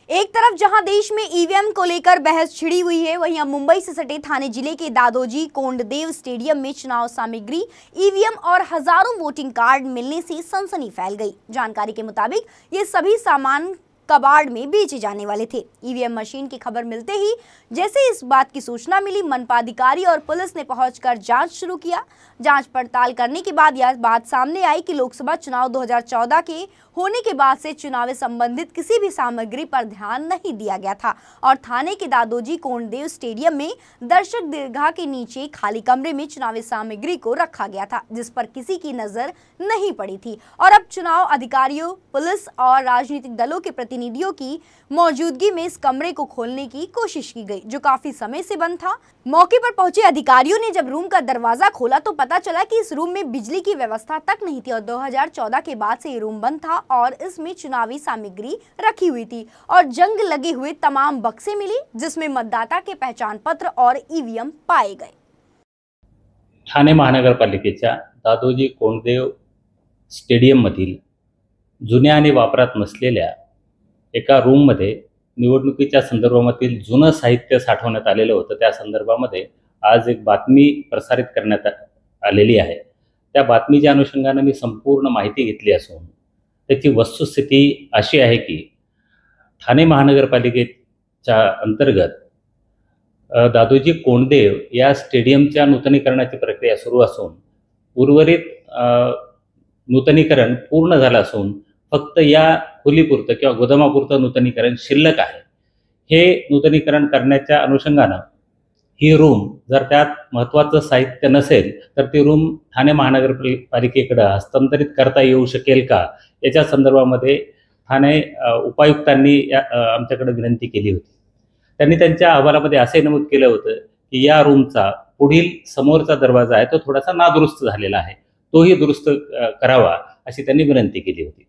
एक तरफ जहां देश में ईवीएम को लेकर बहस छिड़ी हुई है, वहीं अब मुंबई से सटे थाने जिले के दादोजी कोंडदेव स्टेडियम में चुनाव सामग्री, ईवीएम और हजारों वोटिंग कार्ड मिलने से सनसनी फैल गई। जानकारी के मुताबिक ये सभी सामान कबाड़ में बेचे जाने वाले थे। ईवीएम मशीन की खबर मिलते ही जैसे इस बात की सूचना मिली, मनपा अधिकारी और पुलिस ने पहुंचकर जांच शुरू किया। जांच पड़ताल करने के बाद यह बात सामने आई कि लोकसभा चुनाव 2014 के होने के बाद से चुनाव से संबंधित किसी भी सामग्री पर ध्यान नहीं दिया गया था और थाने के दादोजी कोंडदेव स्टेडियम में दर्शक दीर्घा के नीचे खाली कमरे में चुनावी सामग्री को रखा गया था, जिस पर किसी की नजर नहीं पड़ी थी। और अब चुनाव अधिकारियों, पुलिस और राजनीतिक दलों के प्रतिनिधियों की मौजूदगी में इस कमरे को खोलने की कोशिश की गई, जो काफी समय से बंद था। मौके पर पहुंचे अधिकारियों ने जब रूम का दरवाजा खोला तो पता चला कि इस रूम में बिजली की व्यवस्था तक नहीं थी और 2014 के बाद से ये रूम बंद था और इसमें चुनावी सामग्री रखी हुई थी और जंग लगे हुए तमाम बक्से मिली, जिसमें मतदाता के पहचान पत्र और ईवीएम पाए गए। ठाणे महानगरपालिकेच्या दादोजी कोंडदेव स्टेडियममधील जुन्या आणि वापरात नसलेल्या एका रूममध्ये निवडणुकीच्या संदर्भातील जुनं साहित्य साठवण्यात आलेलं होतं। त्या संदर्भामध्ये आज एक बातमी प्रसारित करण्यात आलेली आहे। त्या बातमीच्या अनुषंगाने मी संपूर्ण माहिती घेतली असून त्याची वस्तुस्थिती अशी आहे की ठाणे महानगरपालिकेच्या अंतर्गत दादोजी कोंडदेव या स्टेडियमच्या नूतनीकरणाची प्रक्रिया सुरू असून उर्वरित नूतनीकरण पूर्ण झालं असून फक्त या खोलीपुरतं किंवा गोदामापुरतं नूतनीकरण शिल्लक आहे। हे नूतनीकरण करण्याच्या अनुषंगाने ही रूम जर त्यात महत्त्वाचं साहित्य नसेल तर ती रूम ठाणे महानगरपालिकेकडे हस्तांतरित करता येऊ शकेल का, याच्या संदर्भामध्ये ठाणे उपायुक्तांनी आमच्याकडे विनंती केली होती। त्यांनी त्यांच्या अहवालामध्ये असे नमूद केलं होतं की या रूमचा पुढील समोरचा दरवाजा आहे तो थोडासा नादुरुस्त झालेला आहे, तोही दुरुस्त करावा अशी त्यांनी विनंती केली होती।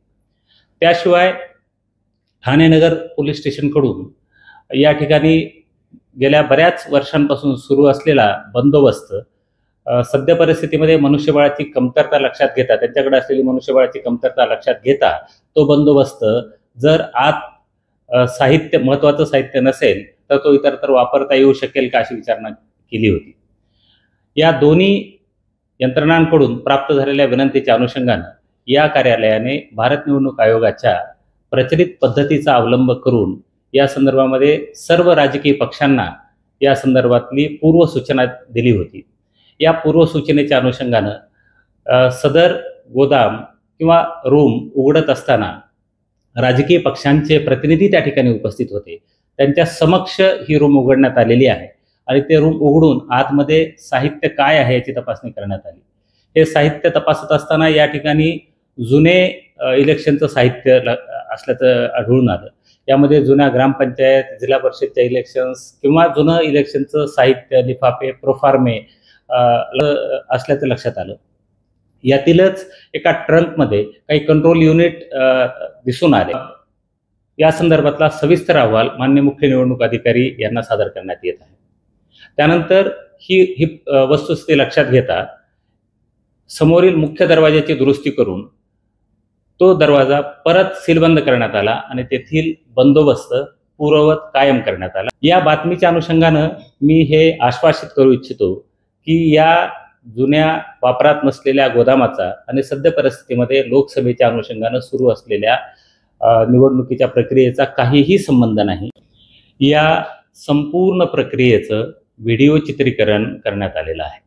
त्याशिवाय ठाणे नगर पोलीस स्टेशनकडून या ठिकाणी गेल्या बऱ्याच वर्षांपासून सुरू असलेला बंदोबस्त सध्या परिस्थितीमध्ये मनुष्यबळाची कमतरता लक्षात घेता, त्यांच्याकडे असलेली मनुष्यबळाची कमतरता लक्षात घेता तो बंदोबस्त जर आत साहित्य महत्त्वाचं साहित्य नसेल तर तो इतरत्र वापरता येऊ शकेल का अशी विचारणा केली होती। या दोन्ही यंत्रणांकडून प्राप्त झालेल्या विनंतीच्या अनुषंगाने या कार्यालयाने भारत निवडणूक आयोगाच्या प्रचलित पद्धतीचा अवलंब करून या संदर्भामध्ये सर्व राजकीय पक्षांना या संदर्भातली पूर्वसूचना दिली होती। या पूर्वसूचनेच्या अनुषंगाने सदर गोदाम किंवा रूम उघडत असताना राजकीय पक्षांचे प्रतिनिधी त्या ठिकाणी उपस्थित होते। त्यांच्या समक्ष ही रूम उघडण्यात आलेली आहे आणि ते रूम उघडून आतमध्ये साहित्य काय आहे याची तपासणी करण्यात आली। हे साहित्य तपासत असताना या ठिकाणी जुने इलेक्शनचं साहित्य असल्याचं आढळून आलं। यामध्ये जुन्या ग्रामपंचायत, जिल्हा परिषदच्या इलेक्शन्स किंवा जुनं इलेक्शनचं साहित्य, लिफाफे, प्रोफार्मे असल्याचं लक्षात आलं। यातीलच एका ट्रंकमध्ये काही कंट्रोल युनिट दिसून आले। या संदर्भातला सविस्तर अहवाल माननीय मुख्य निवडणूक अधिकारी यांना सादर करण्यात येत आहे। त्यानंतर ही वस्तुस्थिती लक्षात घेता समोरील मुख्य दरवाजाची दुरुस्ती करून तो दरवाजा परत सीलबंद करण्यात आला आणि तेथील बंदोबस्त पूर्ववत कायम करण्यात आला। या बातमीच्या अनुषंगाने मी हे आश्वासित करू इच्छितो की या जुन्या वापरात नसलेल्या गोदामाचा आणि सध्या परिस्थितीमध्ये लोकसभेच्या अनुषंगाने सुरू असलेल्या निवडणुकीच्या प्रक्रियेचा काहीही संबंध नाही। या संपूर्ण प्रक्रियेचं व्हिडिओ चित्रीकरण करण्यात आलेलं आहे।